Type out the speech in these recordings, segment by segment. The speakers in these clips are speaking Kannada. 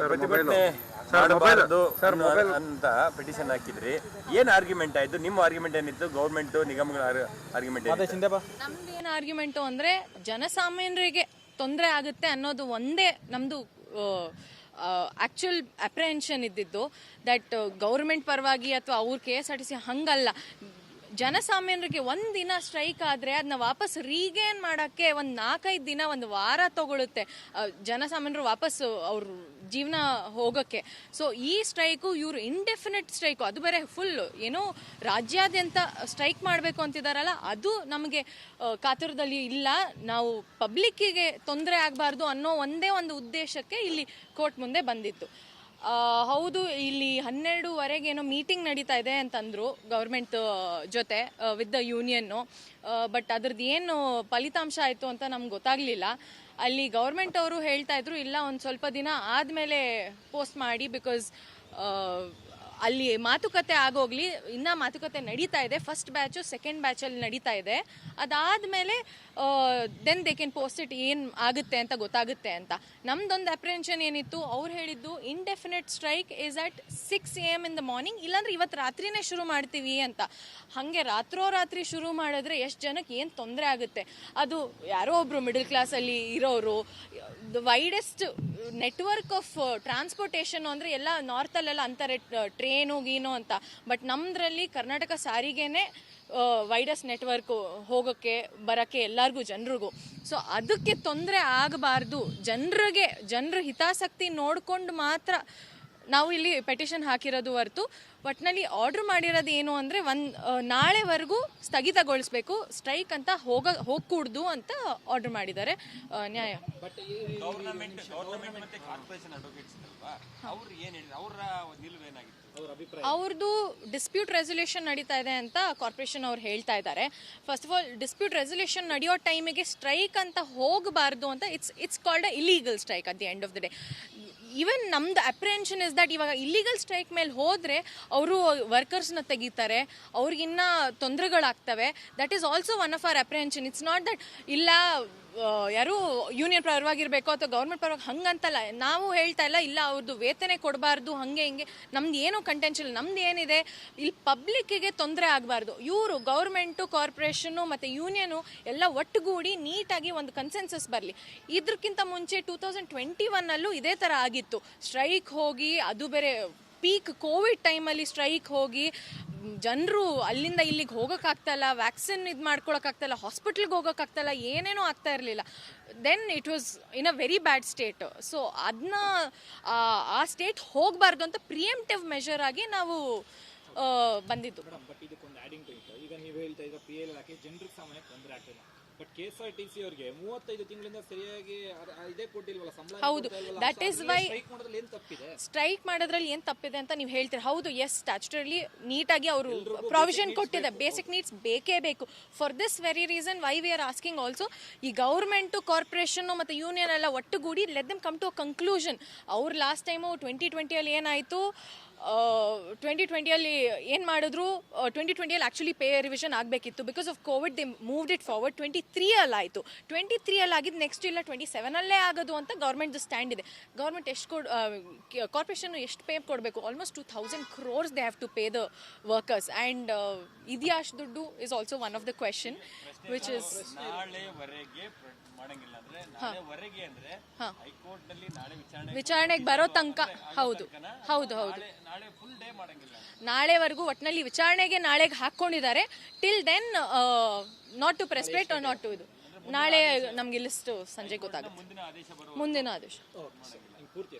ಪ್ರತಿಭಟನೆ ಮಾಡಬಾರದು ಅಂತ ಪಿಟಿಷನ್ ಹಾಕಿದ್ರಿ. ಏನ್ ಆರ್ಗ್ಯುಮೆಂಟ್ ಆಯ್ತು? ನಿಮ್ಮ ಆರ್ಗ್ಯುಮೆಂಟ್ ಏನಿತ್ತು? ಗೌರ್ಮೆಂಟ್ ನಿಗಮಗಳ ಆರ್ಗ್ಯುಮೆಂಟ್ ನಮ್ದು ಏನ್ ಆರ್ಗ್ಯುಮೆಂಟು ಅಂದ್ರೆ ಜನಸಾಮಾನ್ಯರಿಗೆ ತೊಂದರೆ ಆಗುತ್ತೆ ಅನ್ನೋದು ಒಂದೇ ನಮ್ದು ಆಕ್ಚುಲ್ ಅಪ್ರೆಹೆನ್ಷನ್ ಇದ್ದಿದ್ದು. ದಟ್ ಗೌರ್ಮೆಂಟ್ ಪರವಾಗಿ ಅಥವಾ ಅವ್ರ KSRTC ಹಂಗಲ್ಲ. ಜನಸಾಮಾನ್ಯರಿಗೆ ಒಂದಿನ ಸ್ಟ್ರೈಕ್ ಆದ್ರೆ ಅದನ್ನ ವಾಪಸ್ ರೀಗೇನ್ ಮಾಡಕ್ಕೆ ಒಂದ್ 4-5 ದಿನ, ಒಂದು ವಾರ ತಗೊಳುತ್ತೆ ಜನಸಾಮಾನ್ಯರು ವಾಪಸ್ ಅವ್ರ ಜೀವನ ಹೋಗಕ್ಕೆ. ಸೊ ಈ ಸ್ಟ್ರೈಕು ಇವ್ರು ಇಂಡೆಫಿನೆಟ್ ಸ್ಟ್ರೈಕು, ಅದು ಬೇರೆ ಫುಲ್ ಏನೋ ರಾಜ್ಯಾದ್ಯಂತ ಸ್ಟ್ರೈಕ್ ಮಾಡಬೇಕು ಅಂತಿದಾರಲ್ಲ, ಅದು ನಮಗೆ ಕಾತುರದಲ್ಲಿ ಇಲ್ಲ. ನಾವು ಪಬ್ಲಿಕ್ಕಿಗೆ ತೊಂದರೆ ಆಗಬಾರ್ದು ಅನ್ನೋ ಒಂದೇ ಒಂದು ಉದ್ದೇಶಕ್ಕೆ ಇಲ್ಲಿ ಕೋರ್ಟ್ ಮುಂದೆ ಬಂದಿತ್ತು. ಹೌದು, ಇಲ್ಲಿ 12:15 ಏನೋ ಮೀಟಿಂಗ್ ನಡೀತಾ ಇದೆ ಅಂತಂದ್ರು ಗೌರ್ಮೆಂಟ್ ಜೊತೆ ವಿತ್ ದ ಯೂನಿಯನ್ನು. ಬಟ್ ಅದ್ರದ್ದು ಏನು ಫಲಿತಾಂಶ ಆಯಿತು ಅಂತ ನಮ್ಗೆ ಗೊತ್ತಾಗ್ಲಿಲ್ಲ. ಅಲ್ಲಿ ಗೌರ್ಮೆಂಟ್ ಅವರು ಹೇಳ್ತಾ ಇದ್ರು, ಇಲ್ಲ ಒಂದು ಸ್ವಲ್ಪ ದಿನ ಆದಮೇಲೆ ಪೋಸ್ಟ್ ಮಾಡಿ, ಬಿಕಾಸ್ ಅಲ್ಲಿ ಮಾತುಕತೆ ಆಗೋಗ್ಲಿ, ಇನ್ನ ಮಾತುಕತೆ ನಡೀತಾ ಇದೆ. ಫಸ್ಟ್ ಬ್ಯಾಚು ಸೆಕೆಂಡ್ ಬ್ಯಾಚಲ್ಲಿ ನಡೀತಾ ಇದೆ. ಅದಾದ್ಮೇಲೆ then they can post it ಏನ್ ಆಗುತ್ತೆ ಅಂತ ಗೊತ್ತಾಗುತ್ತೆ ಅಂತ. ನಮ್ದೊಂದು ಅಪ್ರೆನ್ಷನ್ ಏನಿತ್ತು, ಅವ್ರು ಹೇಳಿದ್ದು indefinite strike is at 6 AM in the morning, ಇಲ್ಲಾಂದ್ರೆ ಇವತ್ತು ರಾತ್ರಿನೇ ಶುರು ಮಾಡ್ತೀವಿ ಅಂತ. ಹಾಗೆ ರಾತ್ರಿ ಶುರು ಮಾಡಿದ್ರೆ ಎಷ್ಟು ಜನಕ್ಕೆ ಏನು ತೊಂದರೆ ಆಗುತ್ತೆ. ಅದು ಯಾರೋ ಒಬ್ರು ಮಿಡಲ್ ಕ್ಲಾಸಲ್ಲಿ ಇರೋರು, the widest network of transportation ಅಂದರೆ ಎಲ್ಲ ನಾರ್ತಲ್ಲೆಲ್ಲ ಅಂತಾರೆ ಟ್ರೇನು ಗೀನು ಅಂತ. ಬಟ್ ನಮ್ದ್ರಲ್ಲಿ ಕರ್ನಾಟಕ ಸಾರಿಗೆನೆ ವೈಡೆಸ್ಟ್ ನೆಟ್ವರ್ಕ್, ಹೋಗೋಕ್ಕೆ ಬರೋಕ್ಕೆ ಎಲ್ಲರಿಗೂ ಜನರಿಗೂ. ಸೊ ಅದಕ್ಕೆ ತೊಂದರೆ ಆಗಬಾರ್ದು, ಜನರ ಹಿತಾಸಕ್ತಿ ನೋಡ್ಕೊಂಡು ಮಾತ್ರ ನಾವು ಇಲ್ಲಿ ಪೆಟಿಷನ್ ಹಾಕಿರೋದು ಹೊರತು ಒಟ್ಟಿನಲ್ಲಿ ಆರ್ಡರ್ ಮಾಡಿರೋದು ಏನು ಅಂದರೆ ನಾಳೆವರೆಗೂ ಸ್ಥಗಿತಗೊಳಿಸಬೇಕು, ಸ್ಟ್ರೈಕ್ ಅಂತ ಹೋಗ್ಕೂಡ್ದು ಅಂತ ಆರ್ಡರ್ ಮಾಡಿದ್ದಾರೆ ನ್ಯಾಯ. ಅವ್ರದ್ದು ಡಿಸ್ಪ್ಯೂಟ್ ರೆಸಲ್ಯೂಷನ್ ನಡೀತಾ ಇದೆ ಅಂತ ಕಾರ್ಪೊರೇಷನ್ ಅವ್ರು ಹೇಳ್ತಾ ಇದ್ದಾರೆ. First of all dispute resolution ನಡೆಯೋ ಟೈಮಿಗೆ ಸ್ಟ್ರೈಕ್ ಅಂತ ಹೋಗಬಾರ್ದು ಅಂತ. It's called a illegal strike at the end of the day. Even ನಮ್ದು ಅಪ್ರೆಹೆನ್ಷನ್ ಇಸ್ ದಟ್ ಇವಾಗ ಇಲ್ಲಿಗಲ್ ಸ್ಟ್ರೈಕ್ ಮೇಲೆ ಹೋದರೆ ಅವರು ವರ್ಕರ್ಸ್ನ ತೆಗಿತಾರೆ, ಅವ್ರಿಗಿನ್ನ ತೊಂದರೆಗಳಾಗ್ತವೆ. That is also one of our apprehension. It's not that ಇಲ್ಲ ಯಾರು ಯೂನಿಯನ್ ಪರವಾಗಿರಬೇಕು ಅಥವಾ ಗೌರ್ಮೆಂಟ್ ಪರವಾಗಿ ಹಂಗಂತಲ್ಲ. ನಾವು ಹೇಳ್ತಾ ಇಲ್ಲ ಅವ್ರದ್ದು ವೇತನ ಕೊಡಬಾರ್ದು ಹಂಗೆ ಹಿಂಗೆ. ನಮ್ದು ಏನೋ ಕಂಟೆನ್ಷನ್, ನಮ್ದು ಏನಿದೆ ಇಲ್ಲಿ ಪಬ್ಲಿಕ್ಕಿಗೆ ತೊಂದರೆ ಆಗಬಾರ್ದು. ಇವರು ಗೌರ್ಮೆಂಟು, ಕಾರ್ಪೊರೇಷನ್ನು ಮತ್ತು ಯೂನಿಯನು ಎಲ್ಲ ಒಟ್ಟುಗೂಡಿ ನೀಟಾಗಿ ಒಂದು ಕನ್ಸೆನ್ಸಸ್ ಬರಲಿ. ಇದಕ್ಕಿಂತ ಮುಂಚೆ 2021 ಇದೇ ಥರ ಆಗಿತ್ತು. ಸ್ಟ್ರೈಕ್ ಹೋಗಿ, ಅದು ಬೇರೆ ಪೀಕ್ ಕೋವಿಡ್ ಟೈಮಲ್ಲಿ ಸ್ಟ್ರೈಕ್ ಹೋಗಿ ಜನರು ಅಲ್ಲಿಂದ ಇಲ್ಲಿಗೆ ಹೋಗೋಕ್ಕಾಗ್ತಾಯಿಲ್ಲ, ವ್ಯಾಕ್ಸಿನ್ ಇದು ಮಾಡ್ಕೊಳಕ್ಕಾಗ್ತಾಯಿಲ್ಲ, ಹಾಸ್ಪಿಟ್ಲಿಗೆ ಹೋಗೋಕ್ಕಾಗ್ತಾಯಿಲ್ಲ, ಏನೇನೋ ಆಗ್ತಾ ಇರಲಿಲ್ಲ. Then it was in a very bad state. So ಅದನ್ನ ಆ ಸ್ಟೇಟ್ ಹೋಗಬಾರ್ದು ಅಂತ ಪ್ರಿಯೆಂಪ್ಟಿವ್ ಮೆಷರ್ ಆಗಿ ನಾವು ಬಂದಿದ್ದು. ಬಟ್ ಇದಕ್ಕೊಂದು ಆ್ಯಡಿಂಗ್ ಪಾಯಿಂಟ್, ಈಗ ನೀವು ಹೇಳ್ತಾ ಈಗ PL ಜನರಿಗೆ ಸಾಮಾನ್ಯಕ್ಕೆ ತೊಂದರೆ ಆಗ್ತಿಲ್ಲ. ಬಟ್ KSRTC ಅವರಿಗೆ 35 ತಿಂಗಳಿಂದ ಸರಿಯಾಗಿ ಇದೇ ಕೊಟ್ಟಿಲ್ವಲ್ಲ ಸಂಬಳ. ಹೌದು, ದಟ್ ಈಸ್ ವೈ ಸ್ಟ್ರೈಕ್ ಮಾಡೋದ್ರಲ್ಲಿ ಏನು ತಪ್ಪಿದೆ ಅಂತ ನೀವು ಹೇಳ್ತೀರಿ. ಹೌದು, ಎಸ್, ಸ್ಟ್ಯಾಚ್ಯುಟರಿ ನೀಟಾಗಿ ಅವರು ಪ್ರಾವಿಷನ್ ಕೊಟ್ಟಿದೆ. ಬೇಸಿಕ್ ನೀಡ್ಸ್ ಬೇಕೇ ಬೇಕು. For this very reason why we are asking also, ಈ ಗೌರ್ಮೆಂಟು, ಕಾರ್ಪೊರೇಷನ್ನು ಮತ್ತು ಯೂನಿಯನ್ ಎಲ್ಲ ಒಟ್ಟುಗೂಡಿ let them come to a conclusion. ಅವ್ರು ಲಾಸ್ಟ್ ಟೈಮು 2020 ಏನಾಯಿತು, 2020 ಏನು ಮಾಡಿದ್ರು, 2020 ಆ್ಯಕ್ಚುಲಿ ಪೇ ರಿವಿಷನ್ ಆಗಬೇಕಿತ್ತು. Because of Covid they moved it forward. 23 ಆಯಿತು. 23 ಆಗಿದ್ದು ನೆಕ್ಸ್ಟ್ ಇಲ್ಲ 27 ಆಗೋದು ಅಂತ ಗೌರ್ಮೆಂಟ್ದು ಸ್ಟ್ಯಾಂಡ್ ಇದೆ. ಗೌರ್ಮೆಂಟ್ ಎಷ್ಟು ಕಾರ್ಪೊರೇಷನ್ ಎಷ್ಟು ಪೇ ಕೊಡಬೇಕು? Almost 2000 crores they have to pay the workers. And ಇದ್ಯಾಷ್ಟು ದುಡ್ಡು is also one of the question which is ವಿಚಾರಣೆಗೆ ಬರೋ ತನಕ. ಹೌದು ಹೌದು ಹೌದು, ನಾಳೆವರೆಗೂ ಒಟ್ಟಿನಲ್ಲಿ ವಿಚಾರಣೆಗೆ ನಾಳೆಗೆ ಹಾಕ್ಕೊಂಡಿದ್ದಾರೆ. Till then not to precipitate or not to ಇದು. ನಾಳೆ ನಮ್ಗೆ ಲಿಸ್ಟ್ ಸಂಜೆ ಗೊತ್ತಾಗುತ್ತೆ, ಮುಂದಿನ ಆದೇಶ.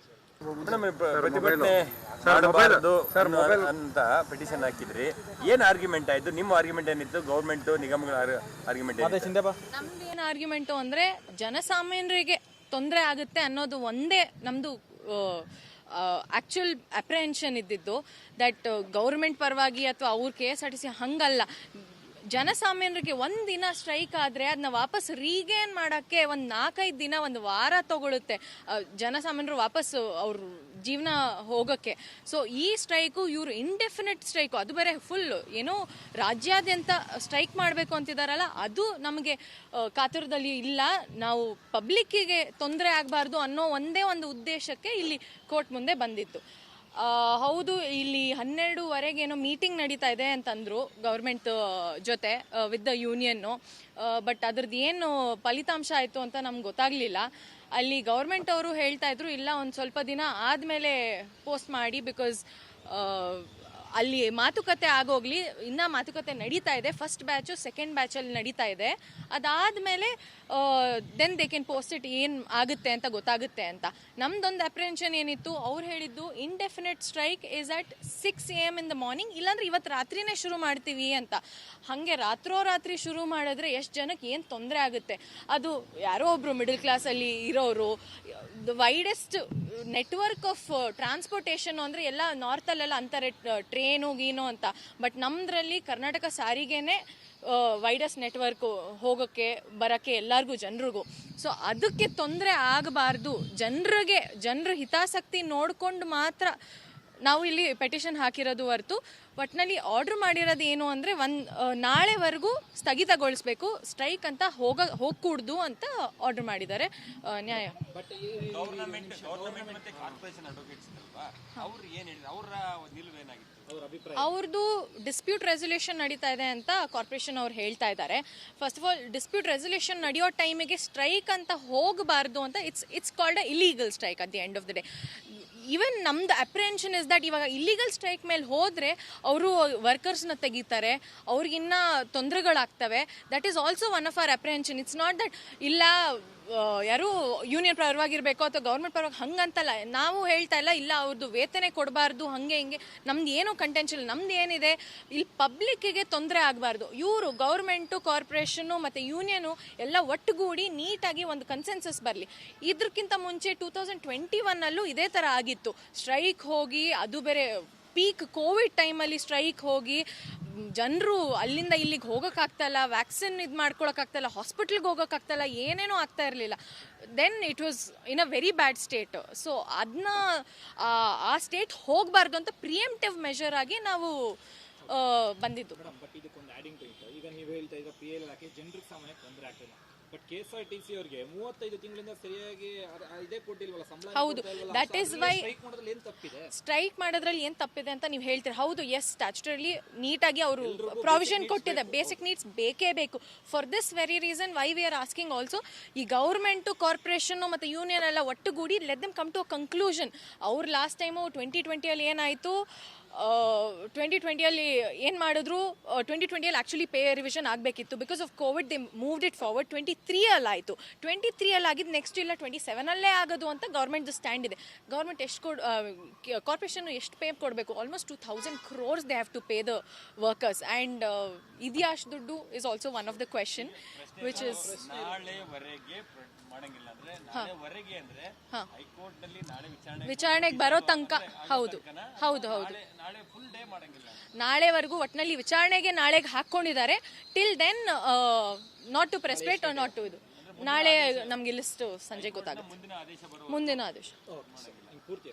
ಪ್ರತಿಭಟನೆ ಮಾಡಬಾರದು ಅಂತ ಪಿಟಿಷನ್ ಹಾಕಿದ್ರಿ. ಏನ್ ಆರ್ಗ್ಯುಮೆಂಟ್ ಆಯ್ತು? ನಿಮ್ಮ ಆರ್ಗ್ಯುಮೆಂಟ್ ಏನಿತ್ತು? ಗೌರ್ಮೆಂಟ್ ನಿಗಮಗಳ ಆರ್ಗ್ಯುಮೆಂಟ್ ನಮ್ದು ಏನು ಆರ್ಗ್ಯುಮೆಂಟು ಅಂದ್ರೆ ಜನಸಾಮಾನ್ಯರಿಗೆ ತೊಂದರೆ ಆಗುತ್ತೆ ಅನ್ನೋದು ಒಂದೇ ನಮ್ದು ಆಕ್ಚುಲ್ ಅಪ್ರೆಹೆನ್ಷನ್ ಇದ್ದಿದ್ದು. ದಟ್ ಗೌರ್ಮೆಂಟ್ ಪರವಾಗಿ ಅಥವಾ ಅವ್ರ KSRTC ಹಂಗಲ್ಲ. ಜನಸಾಮಾನ್ಯರಿಗೆ ಒಂದಿನ ಸ್ಟ್ರೈಕ್ ಆದರೆ ಅದನ್ನ ವಾಪಸ್ ರೀಗೇನ್ ಮಾಡೋಕ್ಕೆ ಒಂದು 4-5 ದಿನ, ಒಂದು ವಾರ ತಗೊಳುತ್ತೆ ಜನಸಾಮಾನ್ಯರು ವಾಪಸ್ ಅವ್ರ ಜೀವನ ಹೋಗೋಕ್ಕೆ. ಸೊ ಈ ಸ್ಟ್ರೈಕು ಇವರು ಇಂಡೆಫಿನಿಟ್ ಸ್ಟ್ರೈಕು, ಅದು ಬೇರೆ ಫುಲ್ ಏನೋ ರಾಜ್ಯಾದ್ಯಂತ ಸ್ಟ್ರೈಕ್ ಮಾಡಬೇಕು ಅಂತಿದಾರಲ್ಲ, ಅದು ನಮಗೆ ಕಾತುರದಲ್ಲಿ ಇಲ್ಲ. ನಾವು ಪಬ್ಲಿಕ್ಕಿಗೆ ತೊಂದರೆ ಆಗಬಾರ್ದು ಅನ್ನೋ ಒಂದೇ ಒಂದು ಉದ್ದೇಶಕ್ಕೆ ಇಲ್ಲಿ ಕೋರ್ಟ್ ಮುಂದೆ ಬಂದಿತ್ತು. ಹೌದು, ಇಲ್ಲಿ 12:15 ಏನೋ ಮೀಟಿಂಗ್ ನಡೀತಾ ಇದೆ ಅಂತಂದ್ರು ಗೌರ್ಮೆಂಟ್ ಜೊತೆ ವಿತ್ ದ ಯೂನಿಯನ್ನು. ಬಟ್ ಅದ್ರದ್ದು ಏನು ಫಲಿತಾಂಶ ಆಯಿತು ಅಂತ ನಮ್ಗೆ ಗೊತ್ತಾಗಲಿಲ್ಲ. ಅಲ್ಲಿ ಗೌರ್ಮೆಂಟ್ ಅವರು ಹೇಳ್ತಾ ಇದ್ರು, ಇಲ್ಲ ಒಂದು ಸ್ವಲ್ಪ ದಿನ ಆದಮೇಲೆ ಪೋಸ್ಟ್ ಮಾಡಿ, ಬಿಕಾಸ್ ಅಲ್ಲಿ ಮಾತುಕತೆ ಆಗೋಗ್ಲಿ, ಇನ್ನ ಮಾತುಕತೆ ನಡೀತಾ ಇದೆ. ಫಸ್ಟ್ ಬ್ಯಾಚು ಸೆಕೆಂಡ್ ಬ್ಯಾಚಲ್ಲಿ ನಡೀತಾ ಇದೆ. ಅದಾದಮೇಲೆ then they can post it ಏನು ಆಗುತ್ತೆ ಅಂತ ಗೊತ್ತಾಗುತ್ತೆ ಅಂತ. ನಮ್ದೊಂದು ಅಪ್ರೆನ್ಷನ್ ಏನಿತ್ತು, ಅವ್ರು ಹೇಳಿದ್ದು indefinite strike is at 6 AM in the morning, ಇಲ್ಲಾಂದ್ರೆ ಇವತ್ತು ರಾತ್ರಿನೇ ಶುರು ಮಾಡ್ತೀವಿ ಅಂತ. ಹಾಗೆ ರಾತ್ರಿ ಶುರು ಮಾಡಿದ್ರೆ ಎಷ್ಟು ಜನಕ್ಕೆ ಏನು ತೊಂದರೆ ಆಗುತ್ತೆ. ಅದು ಯಾರೋ ಒಬ್ರು ಮಿಡಲ್ ಕ್ಲಾಸಲ್ಲಿ ಇರೋರು, the widest network of transportation ಅಂದರೆ ಎಲ್ಲ ನಾರ್ತಲ್ಲೆಲ್ಲ ಅಂತಾರೆ ಟ್ರೇನು ಗೀನು ಅಂತ. ಬಟ್ ನಮ್ಮದ್ರಲ್ಲಿ ಕರ್ನಾಟಕ ಸಾರಿಗೆನೇ ವೈಡೆಸ್ಟ್ ನೆಟ್ವರ್ಕು, ಹೋಗೋಕ್ಕೆ ಬರೋಕ್ಕೆ ಎಲ್ಲರಿಗೂ ಜನರಿಗೂ. ಸೊ ಅದಕ್ಕೆ ತೊಂದರೆ ಆಗಬಾರ್ದು, ಜನರ ಹಿತಾಸಕ್ತಿ ನೋಡ್ಕೊಂಡು ಮಾತ್ರ ನಾವು ಇಲ್ಲಿ ಪೆಟಿಷನ್ ಹಾಕಿರೋದು ಹೊರತು ಒಟ್ಟಿನಲ್ಲಿ ಆರ್ಡರ್ ಮಾಡಿರೋದು ಏನು ಅಂದರೆ ನಾಳೆವರೆಗೂ ಸ್ಥಗಿತಗೊಳಿಸ್ಬೇಕು, ಸ್ಟ್ರೈಕ್ ಅಂತ ಹೋಗ್ಕೂಡ್ದು ಅಂತ ಆರ್ಡರ್ ಮಾಡಿದ್ದಾರೆ ನ್ಯಾಯ. ಬಟ್ ಗವರ್ನಮೆಂಟ್ ಮತ್ತೆ ಕಾರ್ಪೊರೇಷನ್ ಅಡ್ವೊಕೇಟ್ಸ್ ಅಲ್ವಾ, ಅವ್ರು ಏನು ಹೇಳಿದ್ರು, ಅವರ ನಿಲುವೇನಾಗಿತ್ತು, ಅವರ ಅಭಿಪ್ರಾಯ? ಅವ್ರದ್ದು ಡಿಸ್ಪ್ಯೂಟ್ ರೆಸೊಲ್ಯೂಷನ್ ನಡೀತಾ ಇದೆ ಅಂತ ಕಾರ್ಪೊರೇಷನ್ ಅವ್ರು ಹೇಳ್ತಾ ಇದ್ದಾರೆ. First of all, dispute resolution ನಡೆಯೋ ಟೈಮಿಗೆ ಸ್ಟ್ರೈಕ್ ಅಂತ ಹೋಗಬಾರ್ದು ಅಂತ. It's called a illegal strike at the end of the day. Even ನಮ್ದು ಅಪ್ರೆನ್ಷನ್ ಇಸ್ ದಟ್ ಇವಾಗ ಇಲ್ಲಿಗಲ್ ಸ್ಟ್ರೈಕ್ ಮೇಲೆ ಹೋದರೆ ಅವರು ವರ್ಕರ್ಸ್ನ ತೆಗಿತಾರೆ, ಅವ್ರಿಗಿನ್ನ ತೊಂದರೆಗಳಾಗ್ತವೆ. That is also one of our apprehension. It's not that ಇಲ್ಲ ಯಾರು ಯೂನಿಯನ್ ಪರವಾಗಿರಬೇಕು ಅಥವಾ ಗೌರ್ಮೆಂಟ್ ಪರವಾಗಿ, ಹಂಗಂತಲ್ಲ. ನಾವು ಹೇಳ್ತಾ ಇಲ್ಲ ಅವ್ರದ್ದು ವೇತನ ಕೊಡಬಾರ್ದು ಹಂಗೆ ಹಿಂಗೆ. ನಮ್ದು ಏನೂ ಕಂಟೆನ್ಷನ್, ನಮ್ದು ಏನಿದೆ ಇಲ್ಲಿ ಪಬ್ಲಿಕ್ಕಿಗೆ ತೊಂದರೆ ಆಗಬಾರ್ದು. ಇವರು ಗೌರ್ಮೆಂಟು, ಕಾರ್ಪೊರೇಷನ್ನು ಮತ್ತು ಯೂನಿಯನು ಎಲ್ಲ ಒಟ್ಟುಗೂಡಿ ನೀಟಾಗಿ ಒಂದು ಕನ್ಸೆನ್ಸಸ್ ಬರಲಿ. ಇದಕ್ಕಿಂತ ಮುಂಚೆ 2021 ಇದೇ ಥರ ಆಗಿತ್ತು. ಸ್ಟ್ರೈಕ್ ಹೋಗಿ, ಅದು ಬೇರೆ ಪೀಕ್ ಕೋವಿಡ್ ಟೈಮಲ್ಲಿ ಸ್ಟ್ರೈಕ್ ಹೋಗಿ ಜನರು ಅಲ್ಲಿಂದ ಇಲ್ಲಿಗೆ ಹೋಗೋಕ್ಕಾಗ್ತಾಯಿಲ್ಲ, ವ್ಯಾಕ್ಸಿನ್ ಇದು ಮಾಡ್ಕೊಳಕ್ಕಾಗ್ತಾಯಿಲ್ಲ, ಹಾಸ್ಪಿಟ್ಲಿಗೆ ಹೋಗೋಕ್ಕಾಗ್ತಾಯಿಲ್ಲ, ಏನೇನೂ ಆಗ್ತಾ ಇರಲಿಲ್ಲ. Then it was in a very bad state. So ಅದನ್ನ ಆ ಸ್ಟೇಟ್ ಹೋಗಬಾರ್ದು ಅಂತ ಪ್ರಿಯೆಂಪ್ಟಿವ್ ಮೆಷರ್ ಆಗಿ ನಾವು ಬಂದಿದ್ದು. ಬಟ್ ಇದಕ್ಕೊಂದು ಆ್ಯಡಿಂಗ್ ಪಾಯಿಂಟ್, ಈಗ ನೀವು ಹೇಳ್ತಾ ಈಗ PL ಹಾಕಿ ಜನರಿಗೆ ಸಾಮಾನ್ಯಕ್ಕೆ ತೊಂದರೆ ಆಗ್ತಿಲ್ಲ. ಬಟ್ KSRTC ಅವರಿಗೆ 35 ತಿಂಗಳಿಂದ ಸರಿಯಾಗಿ ಇದೇ ಕೊಟ್ಟಿಲ್ವಲ್ಲ ಸಂಬಳ. ಹೌದು, ದಟ್ ಈಸ್ ವೈ ಸ್ಟ್ರೈಕ್ ಮಾಡೋದ್ರಲ್ಲಿ ಏನು ತಪ್ಪಿದೆ ಅಂತ ನೀವು ಹೇಳ್ತೀರಿ. ಹೌದು, ಎಸ್, ಸ್ಟ್ಯಾಚ್ಯುಟರಿ ನೀಟಾಗಿ ಅವರು ಪ್ರಾವಿಷನ್ ಕೊಟ್ಟಿದೆ. ಬೇಸಿಕ್ ನೀಡ್ಸ್ ಬೇಕೇ ಬೇಕು. For this very reason why we are asking also, ಈ ಗೌರ್ಮೆಂಟು, ಕಾರ್ಪೊರೇಷನ್ನು ಮತ್ತು ಯೂನಿಯನ್ ಎಲ್ಲ ಒಟ್ಟುಗೂಡಿ let them come to a conclusion. ಅವ್ರು ಲಾಸ್ಟ್ ಟೈಮು 2020 ಏನಾಯಿತು, 2020 ಏನು ಮಾಡಿದ್ರು, 2020 ಆ್ಯಕ್ಚುಲಿ ಪೇ ರಿವಿಷನ್ ಆಗಬೇಕಿತ್ತು. Because of Covid they moved it forward. 23 ಆಯಿತು. 23 ಆಗಿದ್ದು ನೆಕ್ಸ್ಟ್ ಇಲ್ಲ 27 ಆಗೋದು ಅಂತ ಗೌರ್ಮೆಂಟ್ದು ಸ್ಟ್ಯಾಂಡ್ ಇದೆ. ಗೌರ್ಮೆಂಟ್ ಎಷ್ಟು ಕಾರ್ಪೊರೇಷನ್ ಎಷ್ಟು ಪೇ ಕೊಡಬೇಕು? Almost 2000 crores they have to pay the workers. And ಇದೆಯಾ ಅಷ್ಟು ದುಡ್ಡು is also one of the question which is ನಾಳೆವರೆಗೆ ಮಾಡಂಗಿಲ್ಲ ಅಂದ್ರೆ ನಾಳೆವರೆಗೆ ಅಂದ್ರೆ ಹೈಕೋರ್ಟ್ ನಲ್ಲಿ ವಿಚಾರಣೆಗೆ ಬರೋ ತನಕ. ಹೌದು. ನಾಳೆ ಫುಲ್ ಡೇ ಮಾಡಂಗಿಲ್ಲ. ನಾಳೆವರೆಗೂ ಒಟ್ಟಿನಲ್ಲಿ ವಿಚಾರಣೆಗೆ ನಾಳೆಗೆ ಹಾಕ್ಕೊಂಡಿದ್ದಾರೆ. Till then not to prospect or not to ಇದು. ನಾಳೆ ನಮ್ಗೆ ಲಿಸ್ಟ್ ಸಂಜೆ ಗೊತ್ತಾಗುತ್ತೆ. ಮುಂದಿನ ಆದೇಶ. ಪೂರ್ತಿ